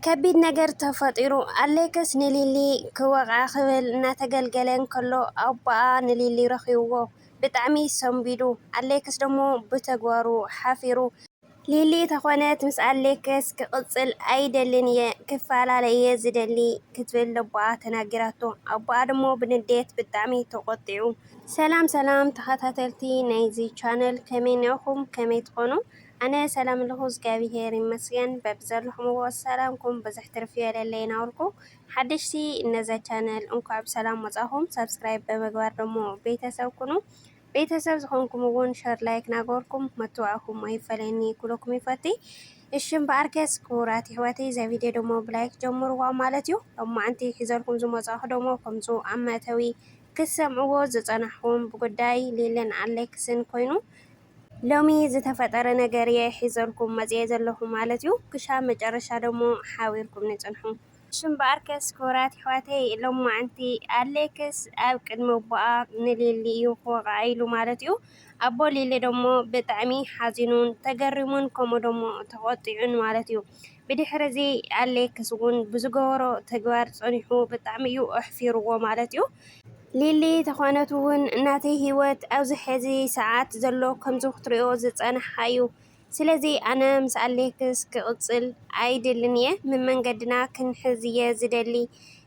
ከቢድ ነገር ተፈጢሩ አሌክስ ንሊሊ ክወቅዓ ክብል እናተገልገለን ከሎ አቡኣ ንሊሊ ረኪብዎ ብጣዕሚ ሰንቢዱ አሌክስ ደሞ ብተግባሩ ሓፊሩ ሊሊ ተኾነት ምስ አሌክስ ክቅፅል አይደልን እየ ክፈላለ እየ ዝደሊ ክትብል ለቡኣ ተናጊራቶ አቡኣ ደሞ ብንዴት ብጣዕሚ ተቆጢዑ። ሰላም ሰላም ተኸታተልቲ ናይዚ ቻነል ከመይ ኒዕኹም ከመይ ትኾኑ? ኣነ ሰላም ኣለኹ እግዚአብሔር ይመስገን በብዘለኹምዎ ሰላምኩም ብዙሕ ትርፊ የለለይ ናብልኩ ሓደሽቲ እነዛ ቻነል እንኳዕ ብሰላም ወፃኹም ሰብስክራይብ በመግባር ደሞ ቤተሰብ ኩኑ ቤተሰብ ዝኾንኩም እውን ሸር ላይክ ናገርኩም መትዋዕኩም አይፈለኒ ኩለኩም ይፈቲ እሽም በአርከስ ክቡራት ኣሕዋተይ እዚ ቪድዮ ደሞ ብላይክ ጀምርዋ ማለት እዩ። ሎማዓንቲ ሒዘልኩም ዝመፃኹ ደሞ ከምዙ ኣብ መእተዊ ክሰምዕዎ ዝፀናሕኩም ብጉዳይ ሊልን አሌክስን ኮይኑ ሎሚ ዝተፈጠረ ነገር እየ ሒዘልኩም መፅየ ዘለኹ ማለት እዩ። ክሻብ መጨረሻ ደሞ ሓቢርኩም ንፅንሑ። እሽም በአርከስ ክቡራት ኣሕዋተይ ሎማዓንቲ አሌክስ ኣብ ቅድሚ ኣቡኣ ንሊሊ እዩ ክወቅዓ ኢሉ ማለት እዩ። ኣቦ ሊሊ ደሞ ብጣዕሚ ሓዚኑን ተገሪሙን ከምኡ ደሞ ተቆጢዑን ማለት እዩ። ብድሕሪ እዚ አሌክስ እውን ብዝገበሮ ተግባር ፀኒሑ ብጣዕሚ እዩ ኣሕፊርዎ ማለት እዩ። ሊሊ ተኾነት እውን እናተይ ሂወት ኣብዚ ሕዚ ሰዓት ዘሎ ከምዚ ክትሪኦ ዝፀንሓ እዩ። ስለዚ ኣነ ምስ አሌክስ ክቅፅል አይደልን እየ ምን መንገድና ክንሕዝ እየ ዝደሊ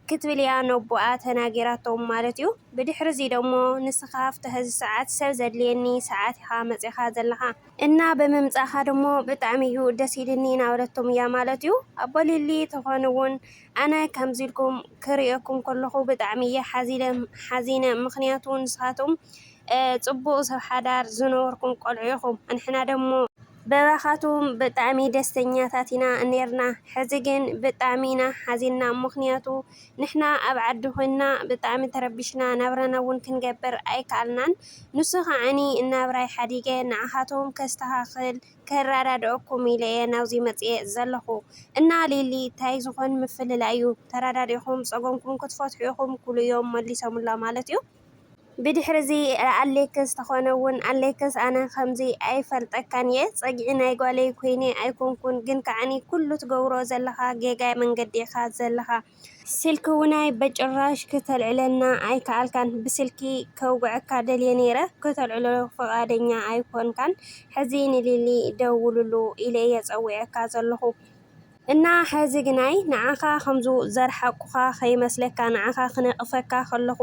ክትብል እያ ነቡኣ ተናጊራቶም ማለት እዩ። ብድሕሪ እዚ ደሞ ንስኻ ኣብቲ ሕዚ ሰዓት ሰብ ዘድልየኒ ሰዓት ኢኻ መፂኻ ዘለኻ እና ብምምፃኻ ደሞ ብጣዕሚ እዩ ደስ ኢልኒ ናበለቶም እያ ማለት እዩ። ኣቦ ሊሊ ተኾነ እውን ኣነ ከምዚ ኢልኩም ክሪአኩም ከለኹ ብጣዕሚ እየ ሓዚነ ምክንያቱ ንስኻቶም ፅቡቅ ሰብ ሓዳር ዝነበርኩም ቆልዑ ኢኹም ንሕና ደሞ በባኻቱም ብጣዕሚ ደስተኛታት ኢና ነርና። ሕዚ ግን ብጣዕሚ ኢና ሓዚና ምክንያቱ ንሕና ኣብ ዓዲ ኮይንና ብጣዕሚ ተረቢሽና ናብራና እውን ክንገብር ኣይከኣልናን። ንሱ ከዓኒ እናብራይ ሓዲገ ንዓኻቶም ከስተኻኽል ከረዳድአኩም ኢለ እየ ናብዚ መፅየ ዘለኹ እና ሊሊ እንታይ ዝኾን ምፍልላይ እዩ ተረዳዲእኹም ፀገምኩም ክትፈትሑ ኢኹም ኩሉ እዮም መሊሶሙላ ማለት እዩ። ብድሕሪ እዚ አሌክስ ተኾነ እውን አሌክስ ኣነ ከምዚ ኣይፈልጠካን እየ ፀጊዒ ናይ ጓለይ ኮይነ ኣይኮንኩን ግን ከዓኒ ኩሉ ትገብሮ ዘለኻ ጌጋይ መንገዲ ኢኻ ዘለኻ ስልኪ እውናይ በጭራሽ ክተልዕለና ኣይከኣልካን ብስልኪ ከውግዐካ ደልየ ነይረ ክተልዕሎ ፈቃደኛ ኣይኮንካን ሕዚ ንሊሊ ደውልሉ ኢለ እየ ፀዊዐካ ዘለኹ እና ሕዚ ግናይ ንዓኻ ከምዙ ዘርሓቁኻ ከይመስለካ ንዓኻ ክነቕፈካ ከለኹ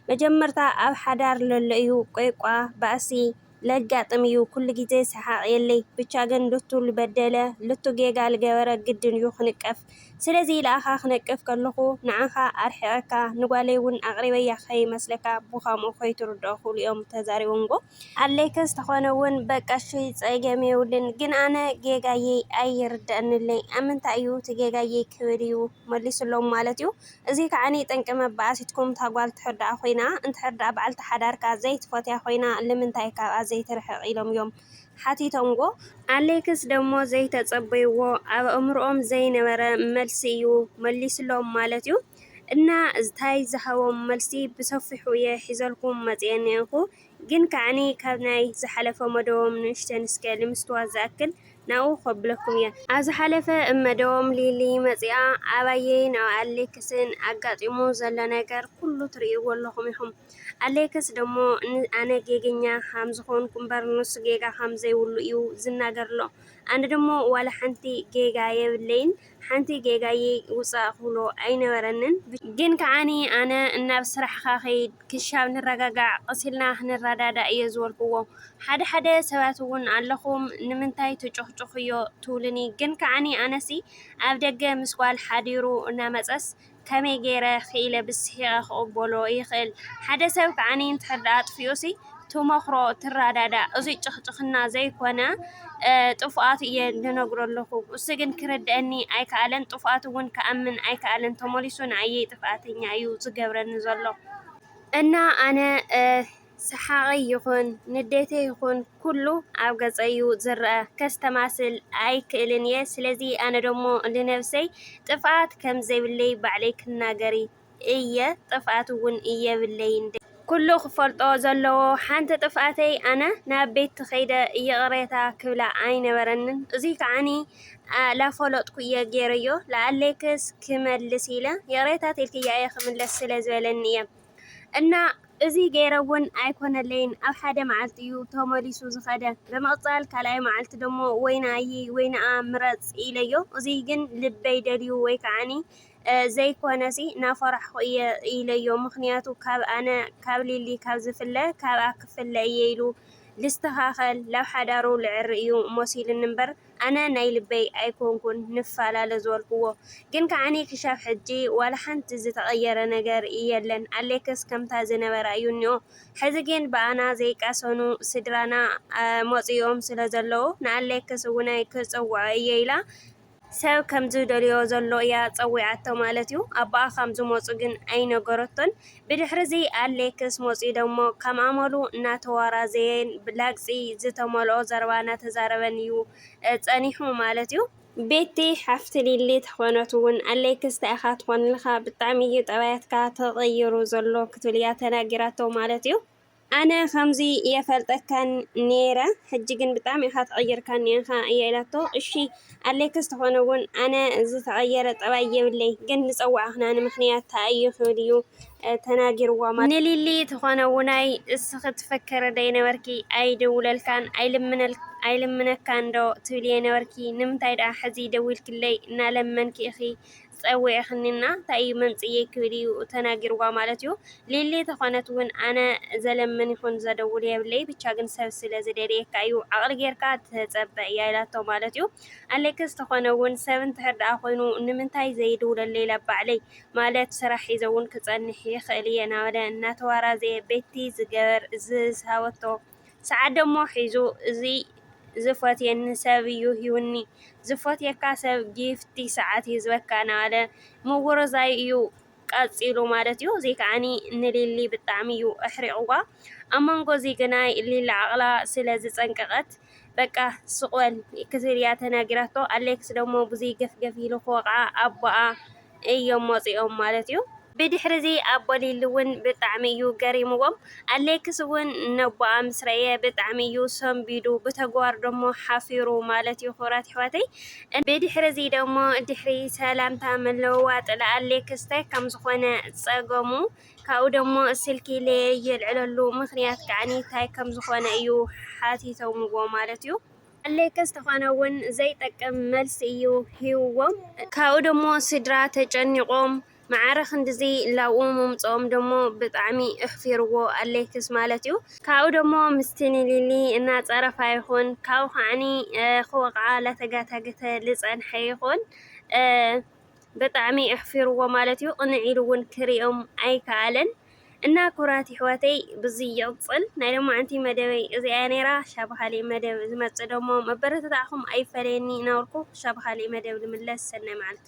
መጀመርታ ኣብ ሓዳር ለሎ እዩ ቆይቋ ባእሲ ለጋጥም እዩ ኩሉ ግዜ ሰሓቅ የለይ ብቻ ግን ልቱ ልበደለ ልቱ ጌጋ ልገበረ ግድን እዩ ክንቀፍ ስለዚ ለኣኻ ክነቅፍ ከለኹ ንዓኻ ኣርሒቐካ ንጓለይ እውን ኣቅሪበያ ከይመስለካ ብከምኡ ከይትርድኦ ኩሉ እዮም ተዛሪቦምጎ አሌክስ ተኾነ እውን በቃሽ ፀገም የብልን ግን ኣነ ጌጋዬ ኣይርድአንለይ ኣብ ምንታይ እዩ እቲ ጌጋዬ ክብል እዩ መሊሱሎም ማለት እዩ። እዚ ከዓኒ ጠንቂ መባእሲትኩም ታጓል ትሕዳእ ኮይና እንትሕዳእ በዓልቲ ሓዳርካ ዘይትፈትያ ኮይና ንምንታይ ካብኣ ዘይትርሕቕ ኢሎም እዮም ሓቲቶምጎ አሌክስ ደሞ ዘይተፀበይዎ ኣብ እምርኦም ዘይነበረ መልሲ እዩ መሊስሎም ማለት እዩ። እና እንታይ ዝሃቦም መልሲ ብሰፊሑ እየ ሒዘልኩም መፅየ እኒአኹ ግን ከዓኒ ካብ ናይ ዝሓለፈ መደቦም ንእሽተን እስከ ንምስትዋት ዝኣክል ናብኡ ከብለኩም እየ። ኣብ ዝሓለፈ መደቦም ሊሊ መፂኣ ኣባየይ ናብ አሌክስን ኣጋጢሙ ዘሎ ነገር ኩሉ ትርእይዎ ኣለኹም ኢኹም አሌክስ ደሞ ኣነ ጌገኛ ከም ዝኾንኩ እምበር ንሱ ጌጋ ከም ዘይብሉ እዩ ዝናገርሎ ኣነ ደሞ ዋላ ሓንቲ ጌጋ የብለይን ሓንቲ ጌጋዬ ውፃእ ክብሎ ኣይነበረንን ግን ከዓኒ ኣነ እናብ ስራሕካ ከይድ ክሻብ ንረጋጋዕ ቀሲልና ክንረዳዳእ እየ ዝበልክዎ ሓደ ሓደ ሰባት እውን ኣለኹም ንምንታይ ትጭኽጭኽዮ ትብሉኒ ግን ከዓኒ ኣነሲ ኣብ ደገ ምስ ጓል ሓዲሩ እናመፀስ ከመይ ገይረ ክኢለ ብስሒቐ ክቕበሎ ይኽእል ሓደ ሰብ ከዓኒ እንትሕዳእ ኣጥፊኡሲ ትመኽሮ ትረዳዳእ እዚ ጭኽጭኽና ዘይኮነ ጥፉኣት እየ ልነግሮ ኣለኹ እሱ ግን ክርድአኒ ኣይከኣለን ጥፉኣት እውን ከኣምን ኣይከኣለን ተመሊሱ ንዓየይ ጥፍኣተኛ እዩ ዝገብረኒ ዘሎ እና ኣነ ሰሓቀይ ይኹን ንዴተይ ይኹን ኩሉ ኣብ ገፀ እዩ ዝረአ ከስተማስል ኣይክእልን እየ ስለዚ ኣነ ደሞ ንነብሰይ ጥፍኣት ከም ዘይብለይ ባዕለይ ክናገሪ እየ ጥፍኣት እውን እየብለይ ኩሉ ክፈልጦ ዘለዎ ሓንቲ ጥፍኣተይ ኣነ ናብ ቤት ትኸይደ እየቕሬታ ክብላ ኣይነበረንን እዚ ከዓኒ ላፈለጥኩ እየ ገይረዮ ለኣሌክስ ክመልስ ኢለ የቕሬታ ተልክያ እየ ክምለስ ስለ ዝበለኒ እየ እና እዚ ገይረ እውን ኣይኮነለይን ኣብ ሓደ መዓልቲ እዩ ተመሊሱ ዝኸደ ብምቕፃል ካልኣይ መዓልቲ ደሞ ወይናይ ወይንኣ ምረፅ ኢለዮ እዚ ግን ልበይ ደልዩ ወይ ከዓኒ ዘይኮነሲ ናፈራሕኩ እየ ኢለዮ ምክንያቱ ካብ ኣነ ካብ ሊሊ ካብ ዝፍለ ካብኣ ክፍለ እየ ኢሉ ልስተኻኸል ላብ ሓዳሩ ልዕሪ እዩ መሲሉን እምበር ኣነ ናይ ልበይ ኣይኮንኩን ንፋላለ ዝበልክዎ ግን ከዓኒ ክሻብ ሕጂ ዋላ ሓንቲ ዝተቐየረ ነገር የለን ኣሌክስ ከምታ ዝነበራ እዩ እኒኦ ሕዚ ግን ብኣና ዘይቃሰኑ ስድራና መፂኦም ስለ ዘለዎ ንኣሌክስ እውናይ ክፀውዖ እየ ኢላ ሰብ ከም ዝደልዮ ዘሎ እያ ፀዊዓቶ ማለት እዩ ኣባኣ ከም ዝመፁ ግን ኣይነገረቶን ብድሕሪዚ ኣሌክስ መፂ ደሞ ከም ኣመሉ እናተዋራዘየን ብላግፂ ዝተመልኦ ዘረባ እናተዛረበን እዩ ፀኒሑ ማለት እዩ ቤቲ ሓፍቲ ሊሊ ተኾነት እውን ኣሌክስ ታኢኻ ትኾንልካ ብጣዕሚ እዩ ጠባያትካ ተቐይሩ ዘሎ ክትብል እያ ተናጊራቶ ማለት እዩ ኣነ ከምዚ የፈልጠካን ነይረ ሕጂ ግን ብጣዕሚ ኢኻ ተቐይርካ ኒአኻ እየ ኢላቶ እሺ ኣሌክስ ተኾነ እውን ኣነ ዝተቐየረ ጠባይ የብለይ ግን ንፀዋዕኽና ንምክንያት ታእዩ ክብል እዩ ተናጊርዋ ማለት ንሊሊ ተኾነ ውናይ እስኺ ትፈከረ ደይነበርኪ ኣይድውለልካን ኣይልምነካን ዶ ትብል እየ ነበርኪ ንምንታይ ደኣ ሕዚ ደዊልክለይ እናለመንኪ ኢኺ ፀዊዕኽኒና እንታይ እዩ መምፅየ ክብል እዩ ተናጊርዋ ማለት እዩ ሊሊ ተኾነት እውን ኣነ ዘለምን ይኹን ዘደውል የብለይ ብቻ ግን ሰብ ስለ ዝደልየካ እዩ ዓቕሊ ጌርካ ተፀበ እያ ኢላቶ ማለት እዩ ኣሌክስ ተኾነ እውን ሰብ እንድሕር ደኣ ኮይኑ ንምንታይ ዘይድውለለይ ለባዕለይ ማለት ስራሕ ሒዘ እውን ክፀንሕ ይኽእል እየ እናበለ እናተዋራዘየ ቤቲ ዝገበር ዝሃወቶ ሰዓት ደሞ ሒዙ እዚ ዝፈትየኒ ሰብ እዩ ሂውኒ ዝፈትየካ ሰብ ጊፍቲ ሰዓት እዩ ዝበካ እናበለ ምውርዛይ እዩ ቀፂሉ ማለት እዩ እዚ ከዓኒ ንሊሊ ብጣዕሚ እዩ ኣሕሪቕዋ ኣብ መንጎ እዚ ግና ሊሊ ዓቕላ ስለ ዝፀንቀቐት በቃ ስቕበል ክትብል እያ ተናጊራቶ ኣሌክስ ደሞ ብዙይ ገፍገፍ ኢሉ ክወቕዓ ኣቦኣ እዮም መፂኦም ማለት እዩ ብድሕሪዚ ኣቦ ሊሊ እውን ብጣዕሚ እዩ ገሪምዎም ኣሌክስ እውን ነቦኣ ምስ ረአየ ብጣዕሚ እዩ ሰንቢዱ ብተግባር ደሞ ሓፊሩ ማለት እዩ ክብራት ኣሕዋተይ ብድሕሪዚ ደሞ ድሕሪ ሰላምታ መለዋወጢ ለኣሌክስ እንታይ ከም ዝኾነ ፀገሙ ካብኡ ደሞ ስልኪ ለየልዕለሉ ምክንያት ከዓኒ እንታይ ከም ዝኾነ እዩ ሓቲቶምዎ ማለት እዩ ኣሌክስ ተኾነ እውን ዘይጠቅም መልሲ እዩ ሂብዎም ካብኡ ደሞ ስድራ ተጨኒቖም ማዕረ ክንዲዚ ላብኡ ምምፅኦም ደሞ ብጣዕሚ ኣሕፊርዎ ኣሌክስ ማለት እዩ ካብኡ ደሞ ምስቲ ንሊሊ እናፀረፋ ይኹን ካብኡ ከዓኒ ክወቕዓ ላተጋታገተ ዝፀንሐ ይኹን ብጣዕሚ ኣሕፊርዎ ማለት እዩ ቅንዕ ኢሉ እውን ክሪኦም ኣይከኣለን እና ኩራት ኣሕዋተይ ብዚ ይቕፅል ናይ ሎማዓንቲ መደበይ እዚኣ ነይራ ሻብ ካሊእ መደብ ዝመፅእ ደሞ መበረታትዕኹም ኣይፈለየኒ እናበልኩ ሻብ ካሊእ መደብ ልምለስ ሰናይ መዓልቲ